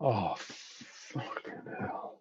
Oh, fucking hell.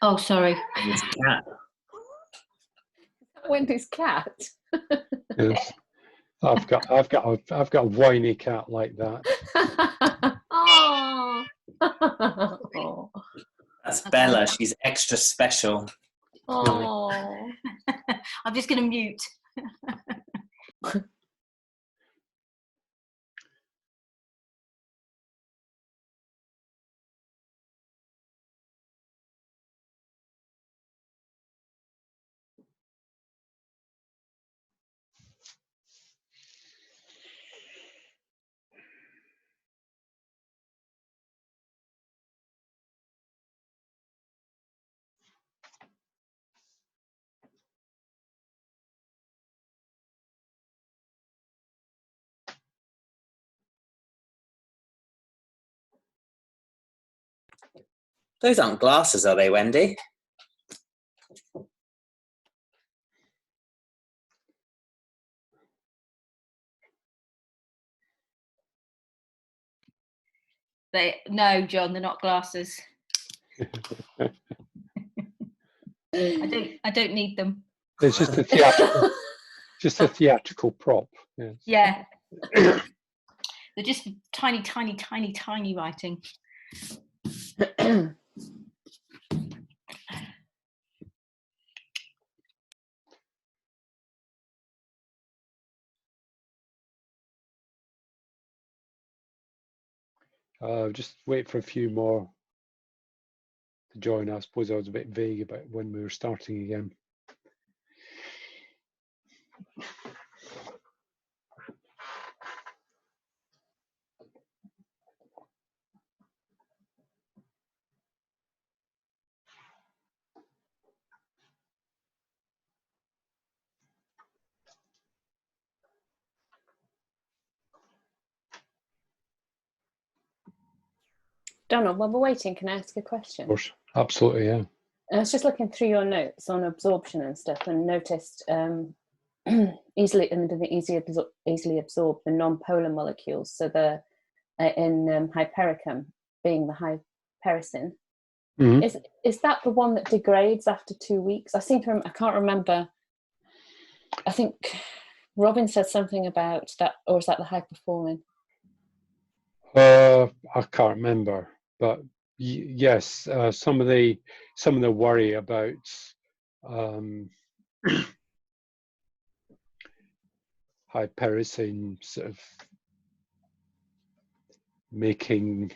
Oh, sorry. It's a cat. Wendy's cat. Yes. I've got a whiny cat like that. Oh. Oh. That's Bella. She's extra special. Oh. I'm just going to mute. Those aren't glasses, are they, Wendy? No, John, they're not glasses. I don't need them. It's just a theatrical prop. Yes. Yeah. They're just tiny, tiny, tiny, tiny writing. Just wait for a few more to join. I suppose I was a bit vague about when we were starting again. Donald, while we're waiting, can I ask a question? Of course, absolutely, yeah. I was just looking through your notes on absorption and stuff, and noticed easily absorb the non-polar molecules. So the in hypericum being the hypericin. Mm-hmm. Is that the one that degrades after 2 weeks? I can't remember. I think Robin said something about that, or is that the hyperformin? I can't remember, but yes, some of the worry about hypericin sort of making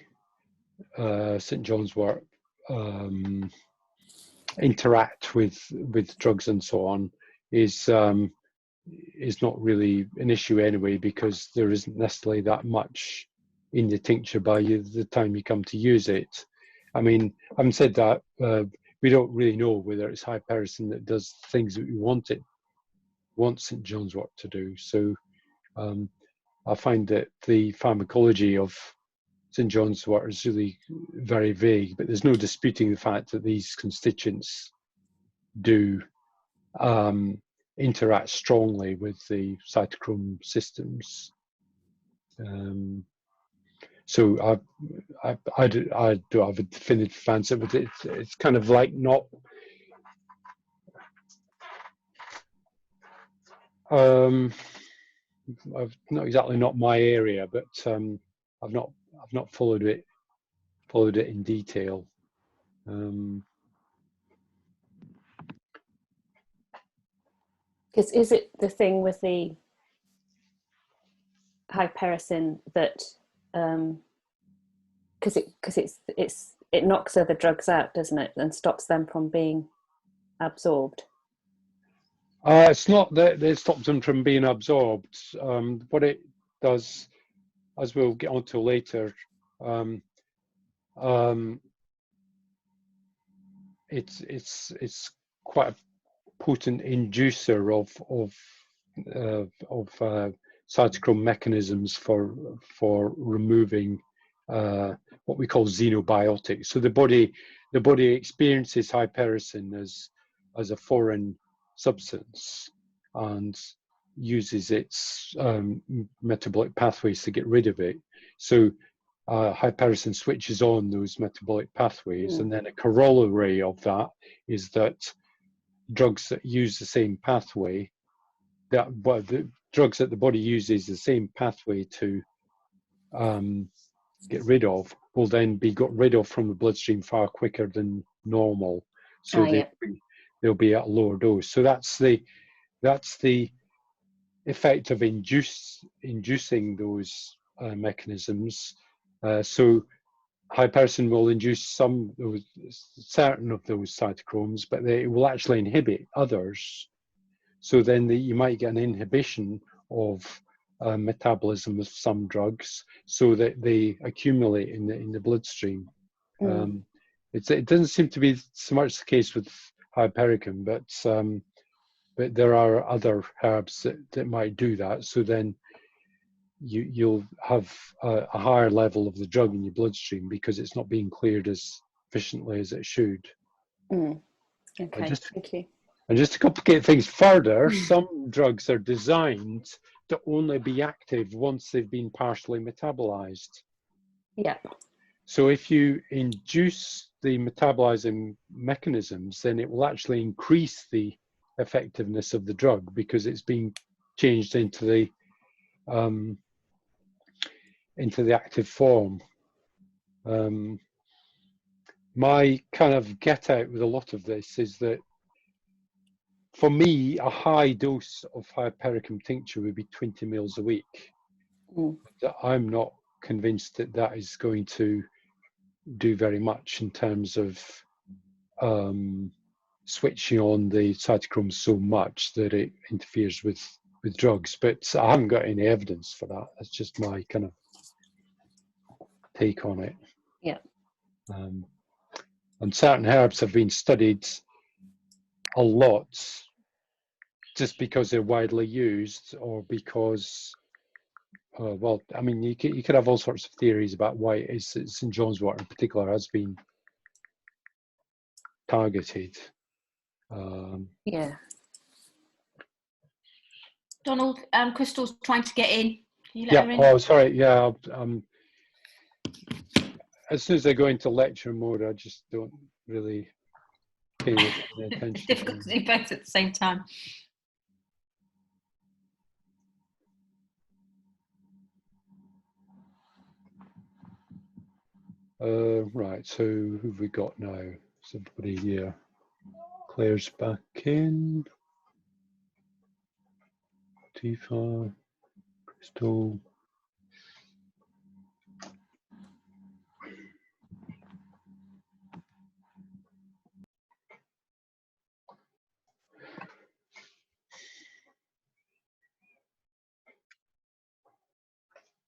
St. John's wort interact with drugs and so on is not really an issue anyway, because there isn't necessarily that much in the tincture by the time you come to use it. I mean, having said that, we don't really know whether it's hypericin that does things that we want St. John's wort to do. So I find that the pharmacology of St. John's wort is really very vague, but there's no disputing the fact that these constituents do interact strongly with the cytochrome systems. So I do have a definitive answer, but it's kind of like not exactly not my area, but I've not followed it in detail. Because is it the thing with the hypericin that because it knocks other drugs out, doesn't it, and stops them from being absorbed? It's not that it stops them from being absorbed. What it does, as we'll get onto later, it's quite a potent inducer of cytochrome mechanisms for removing what we call xenobiotics. So the body experiences hypericin as a foreign substance and uses its metabolic pathways to get rid of it. So hypericin switches on those metabolic pathways, and then a corollary of that is that drugs that use the same pathway, the drugs that the body uses the same pathway to get rid of, will then be got rid of from the bloodstream far quicker than normal. So they'll be at a lower dose. So that's the effect of inducing those mechanisms. So hypericin will induce certain of those cytochromes, but it will actually inhibit others. So then you might get an inhibition of metabolism of some drugs, so that they accumulate in the bloodstream. It doesn't seem to be so much the case with hypericin, but there are other herbs that might do that. So then you'll have a higher level of the drug in your bloodstream because it's not being cleared as efficiently as it should. Okay, thank you. And just to complicate things further, some drugs are designed to only be active once they've been partially metabolized. Yeah. So if you induce the metabolizing mechanisms, then it will actually increase the effectiveness of the drug because it's being changed into the active form. My kind of get out with a lot of this is that, for me, a high dose of hypericum tincture would be 20 mils a week. I'm not convinced that that is going to do very much in terms of switching on the cytochromes so much that it interferes with drugs. But I haven't got any evidence for that. That's just my kind of take on it. Yeah. And certain herbs have been studied a lot just because they're widely used, or because well, I mean, you could have all sorts of theories about why St. John's wort in particular has been targeted. Yeah. Donald, Crystal's trying to get in. Can you let Yeah. her in? Oh, sorry. Yeah. As soon as I go into lecture mode, I just don't really pay any attention. It's difficult to do both at the same time. Right, so who have we got now? Is everybody here? Claire's back in. Tifa, Crystal.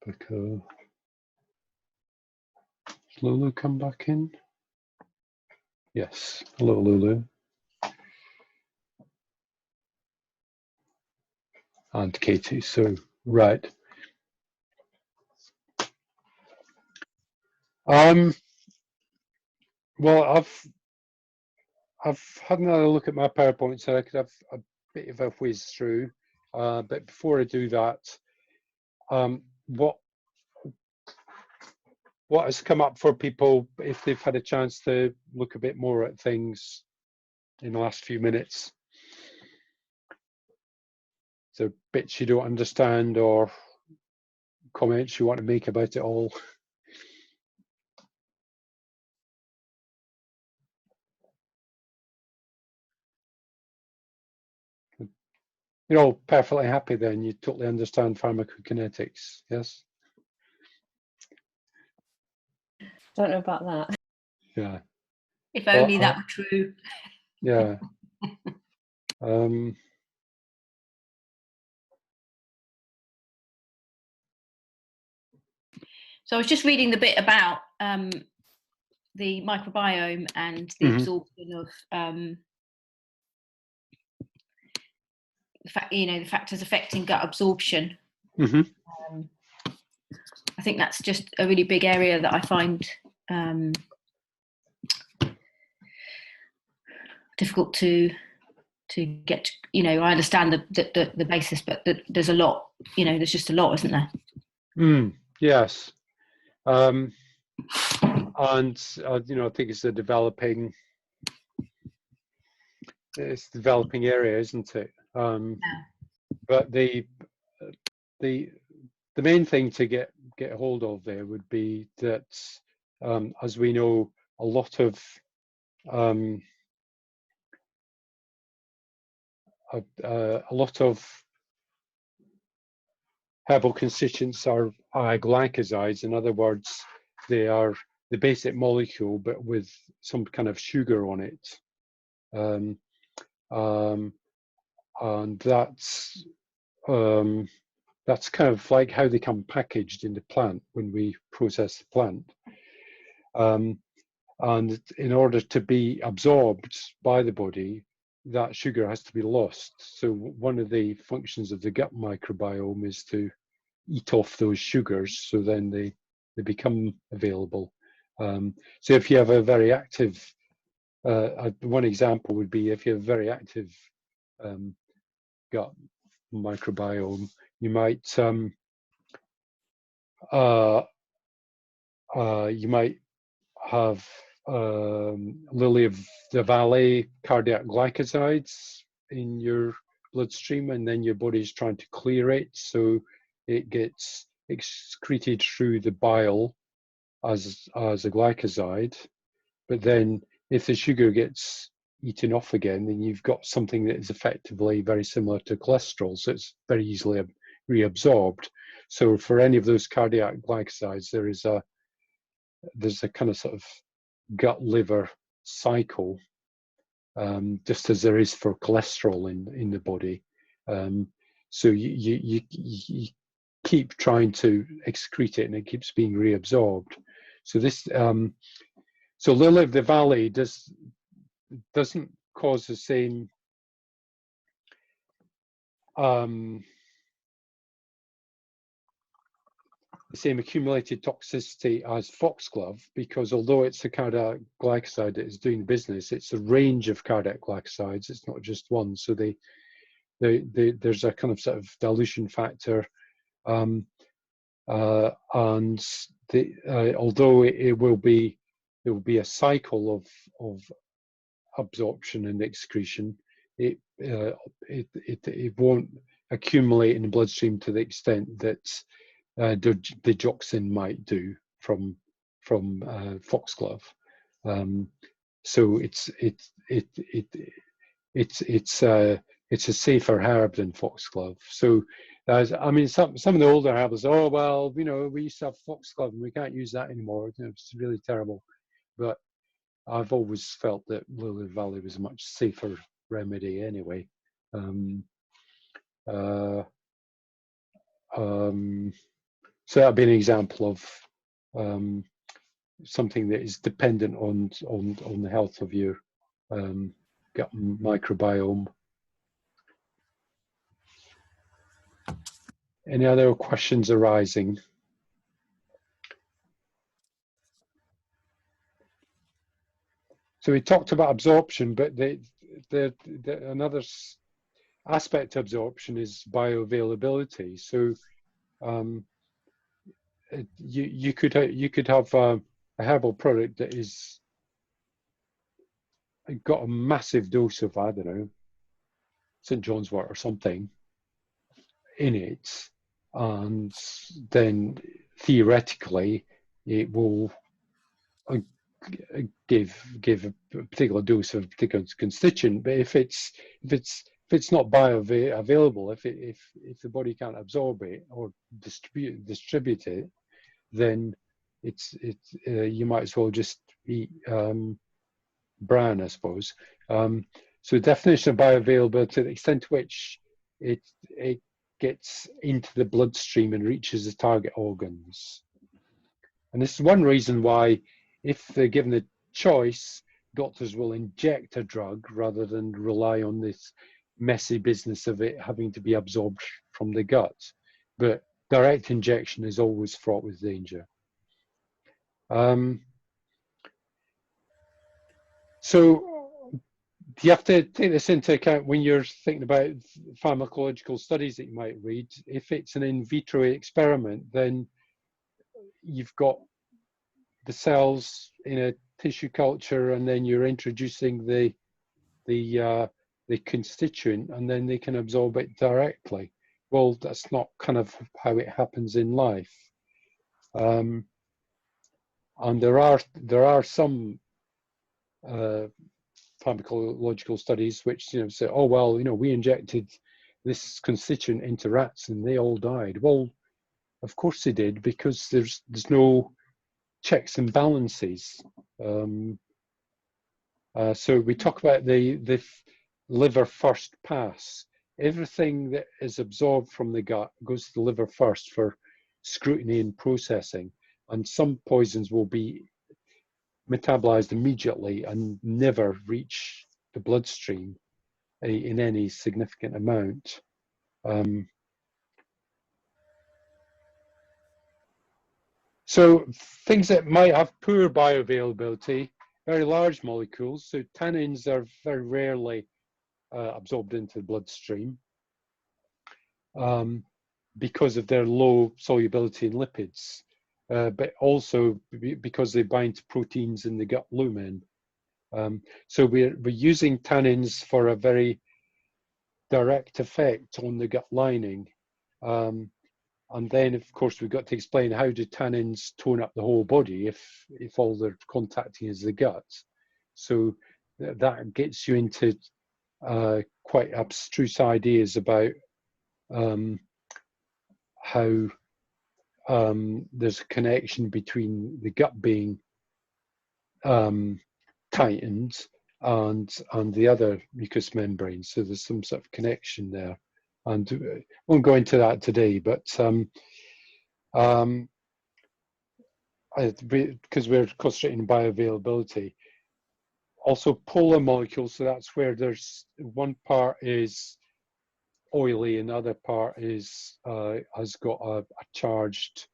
Becca. Lulu come back in? Yes. Hello, Lulu. And Katie. So, right. Well, I've had another look at my PowerPoint, so I could have a bit of a whiz through. But before I do that, what has come up for people if they've had a chance to look a bit more at things in the last few minutes? So bits you don't understand or comments you want to make about it all? You're all perfectly happy then, you totally understand pharmacokinetics, yes? Don't know about that. Yeah. If only that were true. Yeah. So I was just reading the bit about the microbiome and the absorption of the factors affecting gut absorption. I think that's just a really big area that I find difficult to get. I understand the basis, but there's a lot. There's just a lot, isn't there? Yes. And you know, I think it's developing area, isn't it? But the main thing to get hold of there would be that, as we know, a lot of herbal constituents are glycosides. In other words, they are the basic molecule, but with some kind of sugar on it. And that's kind of like how they come packaged in the plant when we process the plant. And in order to be absorbed by the body, that sugar has to be lost. So one of the functions of the gut microbiome is to eat off those sugars, so then they become available. So if you have a very active, one example would be if you have a very active gut microbiome, you might have lily of the valley cardiac glycosides in your bloodstream, and then your body's trying to clear it, so it gets excreted through the bile as a glycoside. But then if the sugar gets eaten off again, then you've got something that is effectively very similar to cholesterol, so it's very easily reabsorbed. So for any of those cardiac glycosides, there's a kind of sort of gut liver cycle, just as there is for cholesterol in the body. So you keep trying to excrete it, and it keeps being reabsorbed. So this so lily of the valley doesn't cause the same accumulated toxicity as foxglove, because although it's a cardiac glycoside that is doing the business, it's a range of cardiac glycosides. It's not just one. So there's a kind of sort of dilution factor, and although it will be a cycle of absorption and excretion, it won't accumulate in the bloodstream to the extent that the digoxin might do from foxglove. So it's a safer herb than foxglove. So I mean, some of the older herbs, oh well, you know, we used to have foxglove and we can't use that anymore. You know, it's really terrible. But I've always felt that lily of the valley was a much safer remedy anyway. So that'd be an example of something that is dependent on the health of your gut microbiome. Any other questions arising? So we talked about absorption, but another aspect of absorption is bioavailability. So you could have a herbal product that is got a massive dose of, I don't know, St. John's wort or something in it, and then theoretically it will give a particular dose of a particular constituent. But if it's not bioavailable, if the body can't absorb it or distribute it, then you might as well just eat bran, I suppose. So the definition of bioavailability, the extent to which it gets into the bloodstream and reaches the target organs. And this is one reason why, if they're given the choice, doctors will inject a drug rather than rely on this messy business of it having to be absorbed from the gut. But direct injection is always fraught with danger. So you have to take this into account when you're thinking about pharmacological studies that you might read. If it's an in vitro experiment, then you've got the cells in a tissue culture, and then you're introducing the constituent, and then they can absorb it directly. Well, that's not kind of how it happens in life. And there are some pharmacological studies which say, oh well, we injected this constituent into rats and they all died. Well, of course they did, because there's no checks and balances. So we talk about the liver first pass. Everything that is absorbed from the gut goes to the liver first for scrutiny and processing, and some poisons will be metabolized immediately and never reach the bloodstream in any significant amount. So things that might have poor bioavailability, very large molecules. So tannins are very rarely absorbed into the bloodstream because of their low solubility in lipids, but also because they bind to proteins in the gut lumen. So we're using tannins for a very direct effect on the gut lining. And then, of course, we've got to explain, how do tannins tone up the whole body if all they're contacting is the gut? So that gets you into quite abstruse ideas about how there's a connection between the gut being tightened and the other mucous membrane. So there's some sort of connection there. And I won't go into that today, but because we're concentrating on bioavailability, also polar molecules, so that's where there's one part is oily and the other part is has got a charged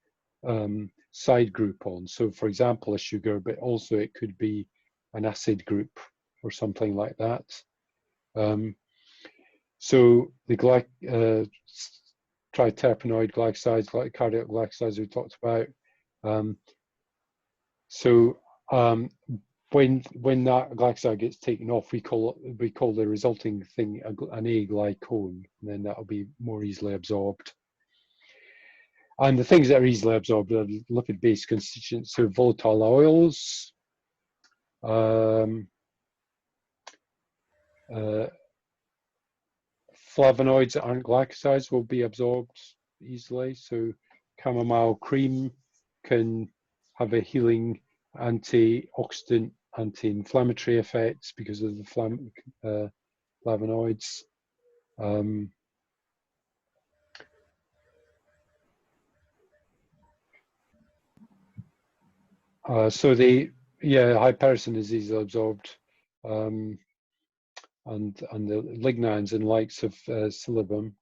side group on. So for example, a sugar, but also it could be an acid group or something like that. So the triterpenoid glycosides, like cardiac glycosides we talked about. When that glycoside gets taken off, we call the resulting thing an aglycone, and then that'll be more easily absorbed. And the things that are easily absorbed are lipid-based constituents, so volatile oils, flavonoids that aren't glycosides will be absorbed easily. So chamomile cream can have a healing antioxidant, anti-inflammatory effects because of the flavonoids. So hypericin is easily absorbed, and the lignans and likes of Silybum.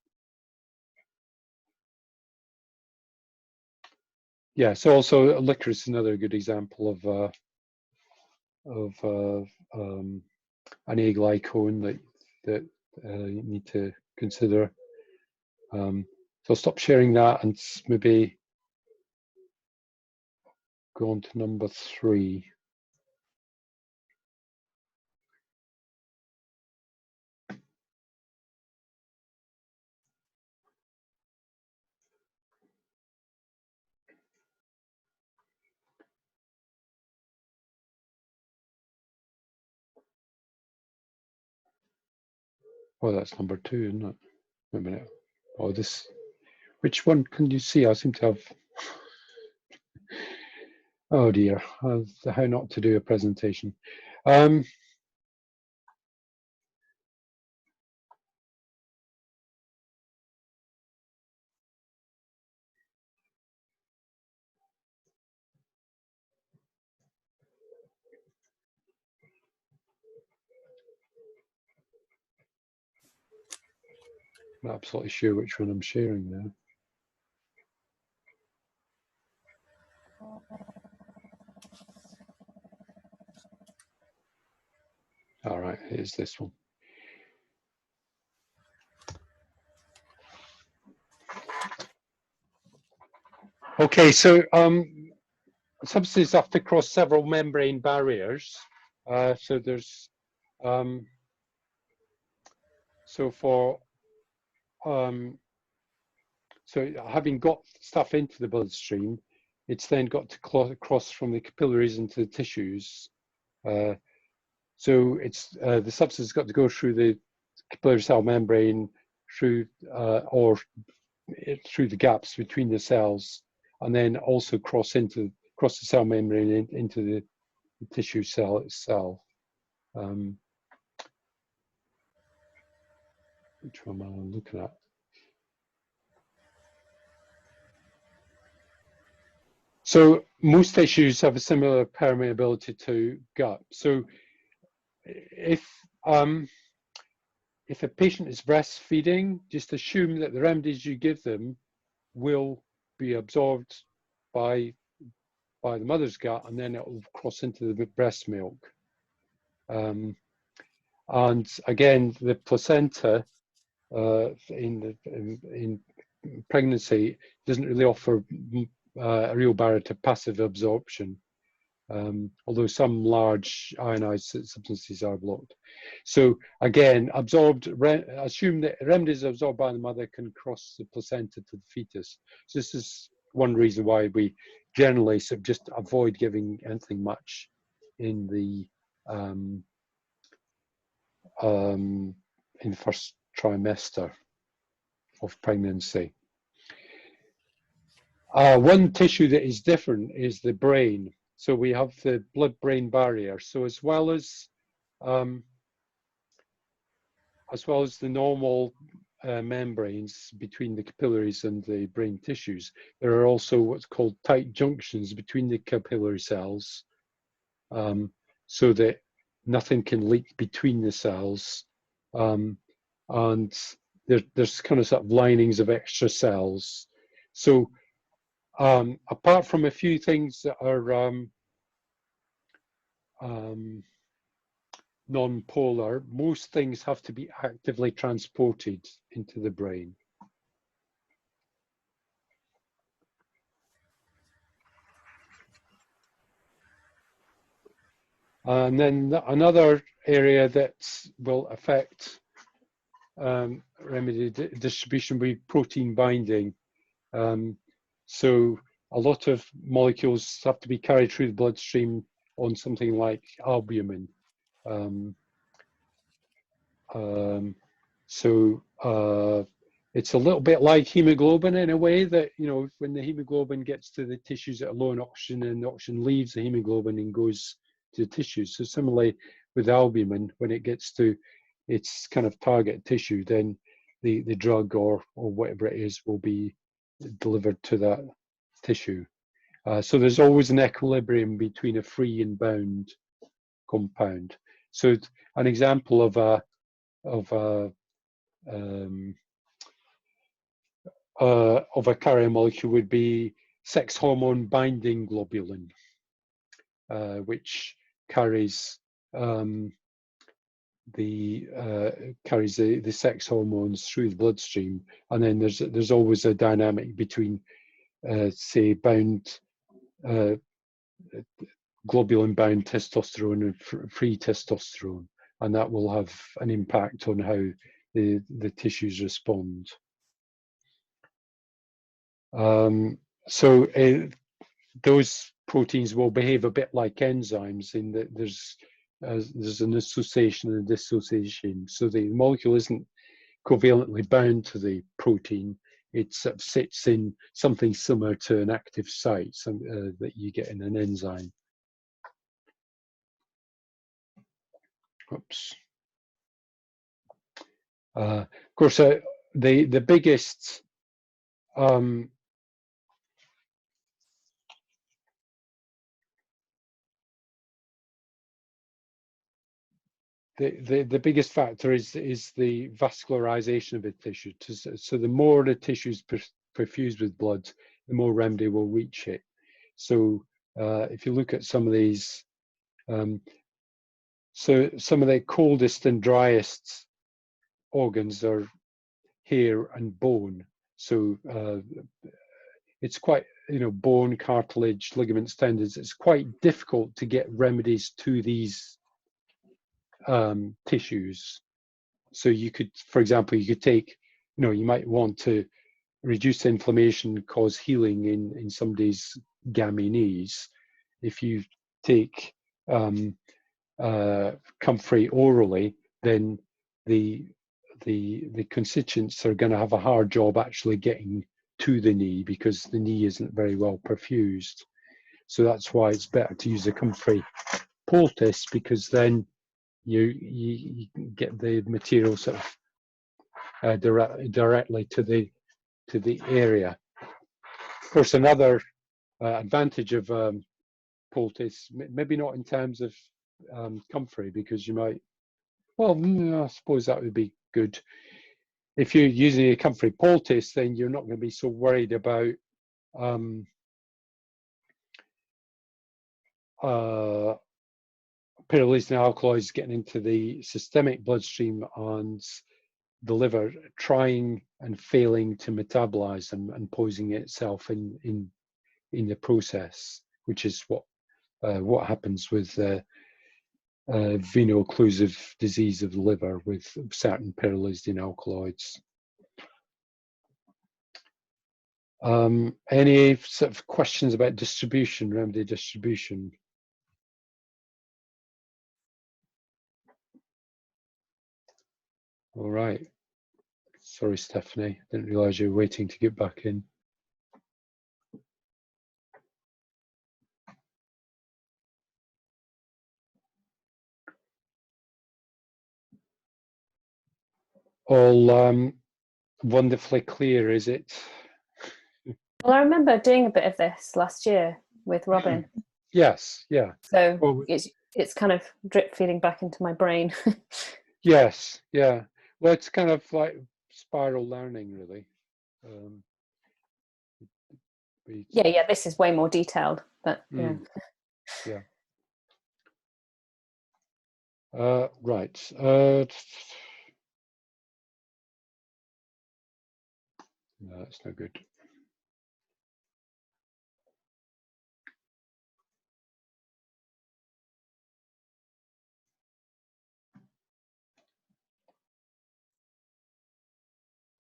Yeah, so also licorice is another good example of an aglycone that you need to consider. So I'll stop sharing that and maybe go on to number 3. Oh, that's number 2, isn't it? Wait a minute. Oh, this. Which one can you see? I seem to have. Oh dear, how not to do a presentation. I'm not absolutely sure which one I'm sharing now. All right, here's this one. Okay, so substances have to cross several membrane barriers. So there's so for so having got stuff into the bloodstream, it's then got to cross from the capillaries into the tissues. So it's the substance has got to go through the capillary cell membrane, through or through the gaps between the cells, and then also cross the cell membrane into the tissue cell itself. Which one am I looking at? So most tissues have a similar permeability to gut. So if a patient is breastfeeding, just assume that the remedies you give them will be absorbed by the mother's gut, and then it will cross into the breast milk. And again, the placenta in pregnancy doesn't really offer a real barrier to passive absorption, although some large ionized substances are blocked. So again, assume that remedies absorbed by the mother can cross the placenta to the fetus. So this is one reason why we generally just avoid giving anything much in the first trimester of pregnancy. One tissue that is different is the brain. So we have the blood-brain barrier. So as well as the normal membranes between the capillaries and the brain tissues, there are also what's called tight junctions between the capillary cells, so that nothing can leak between the cells, and there's kind of sort of linings of extra cells. So apart from a few things that are non-polar, most things have to be actively transported into the brain. And then another area that will affect remedy distribution will be protein binding. So a lot of molecules have to be carried through the bloodstream on something like albumin. It's a little bit like hemoglobin in a way that, you know, when the hemoglobin gets to the tissues that are low in oxygen, and the oxygen leaves the hemoglobin and goes to the tissues. So similarly with albumin, when it gets to its kind of target tissue, then the drug or whatever it is will be delivered to that tissue. So there's always an equilibrium between a free and bound compound. So an example of a carrier molecule would be sex hormone binding globulin, which carries the sex hormones through the bloodstream, and then there's always a dynamic between say bound globulin bound testosterone and free testosterone, and that will have an impact on how the tissues respond. Those proteins will behave a bit like enzymes in that there's an association and a dissociation. So the molecule isn't covalently bound to the protein. It sort of sits in something similar to an active site that you get in an enzyme. Oops. Of course, the biggest the biggest factor is the vascularization of the tissue. So the more the tissue is perfused with blood, the more remedy will reach it. So if you look at some of these, so some of the coldest and driest organs are hair and bone. So it's quite bone, cartilage, ligaments, tendons, it's quite difficult to get remedies to these tissues. So you could, for example, you could take, you might want to reduce inflammation, cause healing in somebody's gammy knees. If you take comfrey orally, then the constituents are going to have a hard job actually getting to the knee, because the knee isn't very well perfused. So that's why it's better to use a comfrey poultice, because then you get the material sort of directly to the area. Of course, another advantage of poultice, maybe not in terms of comfrey, because you might, I suppose that would be good. If you're using a comfrey poultice, then you're not going to be so worried about pyrrolizine alkaloids getting into the systemic bloodstream and the liver trying and failing to metabolize them and poisoning itself in the process, which is what happens with veno-occlusive disease of the liver with certain pyrrolizine alkaloids. Any sort of questions about distribution, remedy distribution? All right. Sorry, Stephanie. Didn't realize you were waiting to get back in. All wonderfully clear, is it? Well, I remember doing a bit of this last year with Robin. Yes, yeah. So Well, it's kind of drip feeding back into my brain. yes, yeah. Well, it's kind of like spiral learning, really. Yeah. This is way more detailed, but yeah. Yeah. Right. No, that's no good.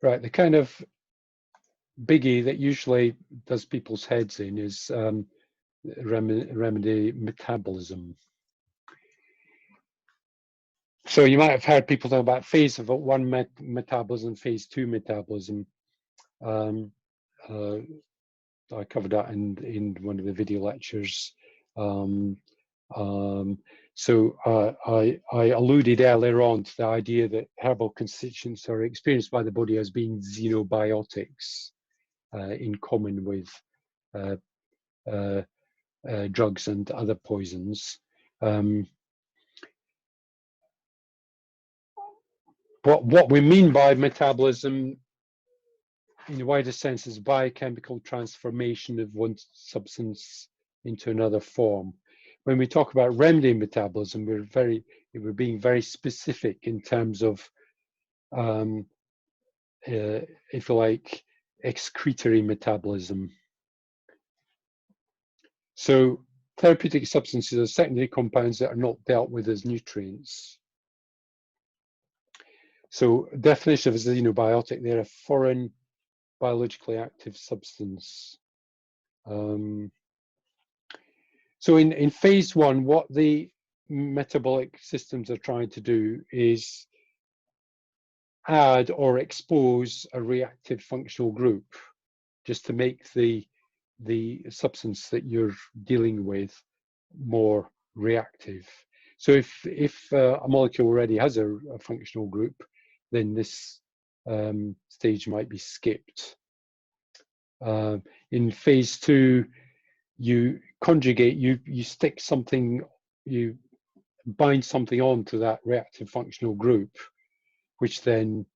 Right, the kind of biggie that usually does people's heads in is remedy metabolism. So you might have heard people talk about phase of one metabolism, phase two metabolism. I covered that in one of the video lectures. So I alluded earlier on to the idea that herbal constituents are experienced by the body as being xenobiotics, in common with drugs and other poisons. What we mean by metabolism in the widest sense is biochemical transformation of one substance into another form. When we talk about remedy metabolism, we're being very specific in terms of, if you like, excretory metabolism. So therapeutic substances are secondary compounds that are not dealt with as nutrients. So definition of a xenobiotic, they're a foreign biologically active substance. So in phase one, what the metabolic systems are trying to do is add or expose a reactive functional group, just to make the substance that you're dealing with more reactive. So if a molecule already has a functional group, then this stage might be skipped. In phase two, you conjugate, you stick something, you bind something onto that reactive functional group, which then,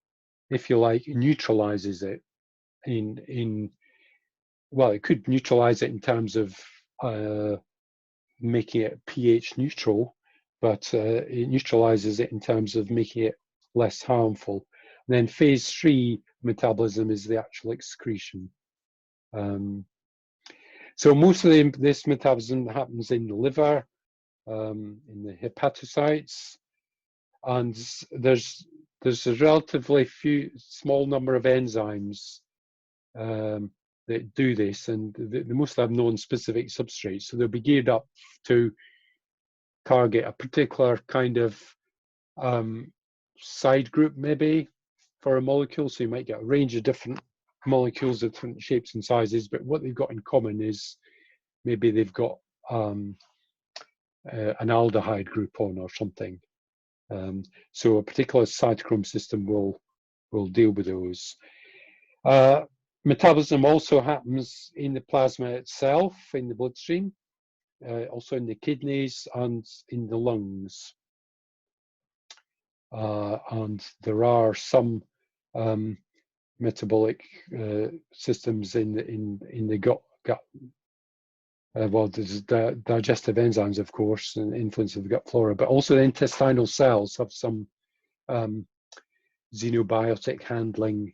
if you like, neutralizes it well, it could neutralize it in terms of making it pH neutral, but it neutralizes it in terms of making it less harmful. And then phase three metabolism is the actual excretion. So most of this metabolism happens in the liver, in the hepatocytes, and there's a relatively small number of enzymes that do this, and the most have non-specific substrates. So they'll be geared up to target a particular kind of side group, maybe, for a molecule. So you might get a range of different molecules of different shapes and sizes, but what they've got in common is maybe they've got an aldehyde group on or something. So a particular cytochrome system will deal with those. Metabolism also happens in the plasma itself, in the bloodstream, also in the kidneys and in the lungs. And there are some metabolic systems in the gut. Well, there's digestive enzymes, of course, and influence of the gut flora, but also the intestinal cells have some xenobiotic handling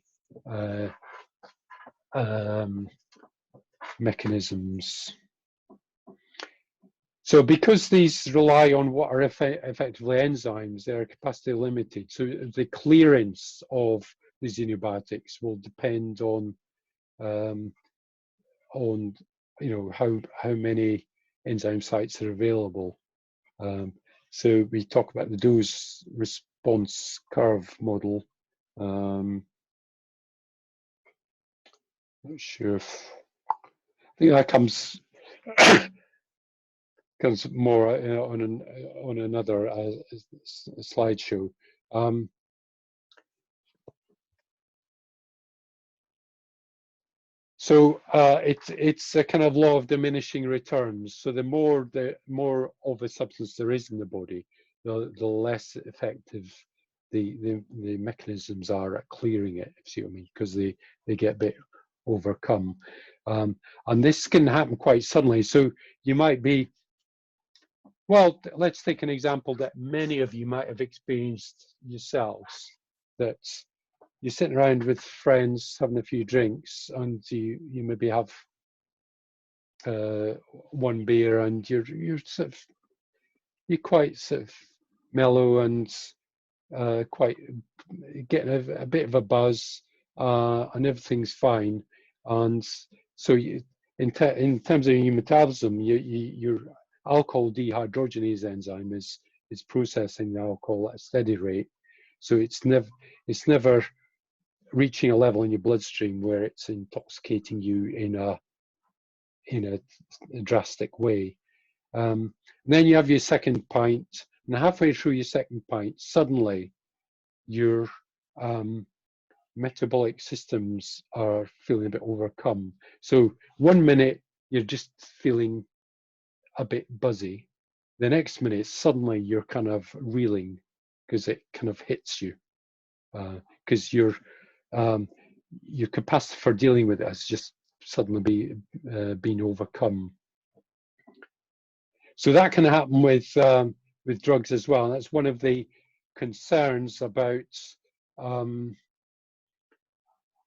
mechanisms. So because these rely on what are effectively enzymes, they're capacity limited. So the clearance of the xenobiotics will depend on how many enzyme sites are available. So we talk about the dose response curve model. Not sure if I think that comes more on another slideshow. So it's a kind of law of diminishing returns. So the more of a substance there is in the body, the less effective the mechanisms are at clearing it, if you see what I mean, because they get a bit overcome. And this can happen quite suddenly. So you might be, well, let's take an example that many of you might have experienced yourselves, that you're sitting around with friends having a few drinks, and you maybe have one beer, and you're quite sort of mellow and quite getting a bit of a buzz, and everything's fine. And so in terms of your metabolism, your alcohol dehydrogenase enzyme is processing the alcohol at a steady rate. So it's never reaching a level in your bloodstream where it's intoxicating you in a drastic way. Then you have your second pint, and halfway through your second pint, suddenly your metabolic systems are feeling a bit overcome. So 1 minute you're just feeling a bit buzzy. The next minute suddenly you're kind of reeling because it kind of hits you, because your capacity for dealing with it has just suddenly been overcome. So that can happen with drugs as well. And that's one of the concerns about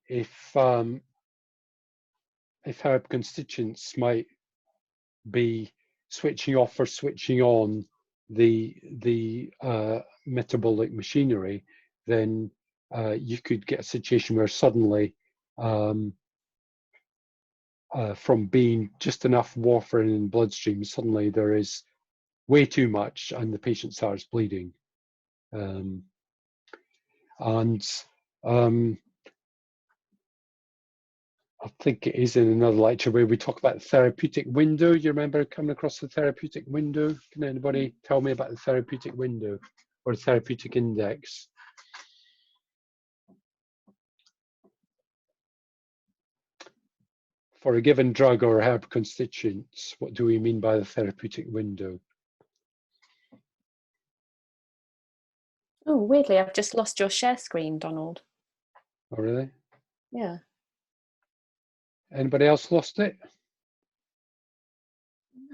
if herb constituents might be switching off or switching on the metabolic machinery, then you could get a situation where suddenly from being just enough warfarin in bloodstream, suddenly there is way too much and the patient starts bleeding. I think it is in another lecture where we talk about the therapeutic window. You remember coming across the therapeutic window? Can anybody tell me about the therapeutic window or the therapeutic index? For a given drug or herb constituents, what do we mean by the therapeutic window? Oh, weirdly, I've just lost your share screen, Donald. Oh, really? Yeah. Anybody else lost it?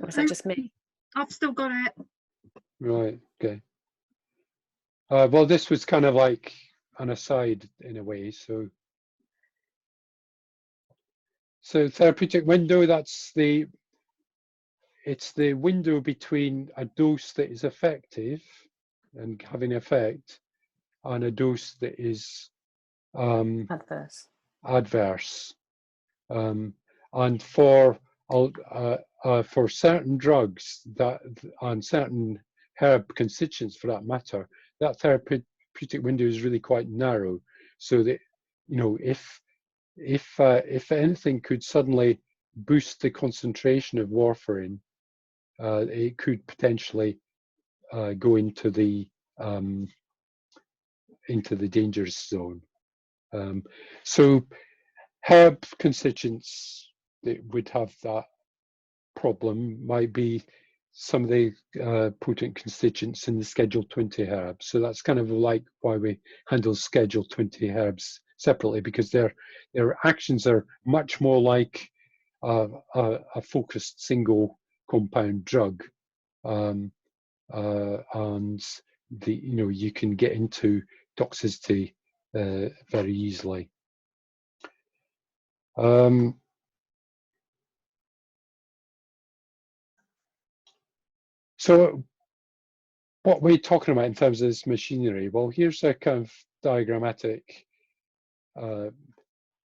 Or is that just me? I've still got it. Right, okay. Well, this was kind of like an aside in a way, so So therapeutic window, it's the window between a dose that is effective and having effect and a dose that is Adverse. And for certain drugs and certain herb constituents for that matter, that therapeutic window is really quite narrow. So that, you know, if anything could suddenly boost the concentration of warfarin, it could potentially go into the dangerous zone. So herb constituents that would have that problem might be some of the potent constituents in the Schedule 20 herbs. So that's kind of like why we handle Schedule 20 herbs separately, because their actions are much more like a focused single compound drug, and you can get into toxicity very easily. So what we're talking about in terms of this machinery, well, here's a kind of diagrammatic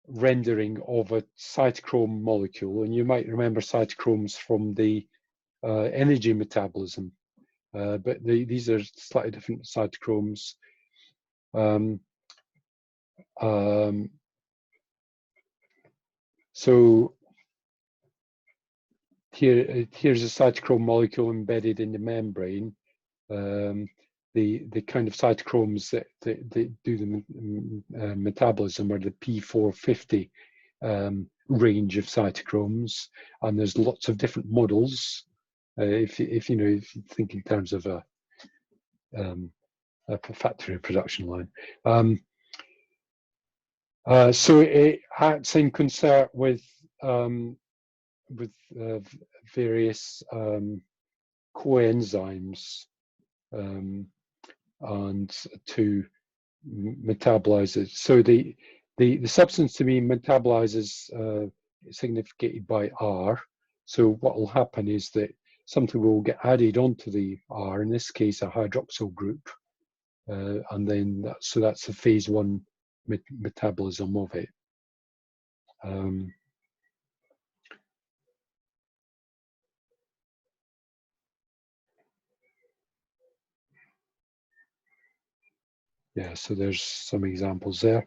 rendering of a cytochrome molecule, and you might remember cytochromes from the energy metabolism, but these are slightly different cytochromes. So here's a cytochrome molecule embedded in the membrane. The kind of cytochromes that do the metabolism are the P450 range of cytochromes, and there's lots of different models. If you think in terms of a factory production line. So it acts in concert with various coenzymes and to metabolize it. So the substance to be metabolized is significated by R. So what will happen is that something will get added onto the R, in this case a hydroxyl group, and then that's the phase 1 metabolism of it. Yeah, so there's some examples there.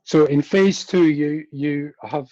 So in phase 2, you have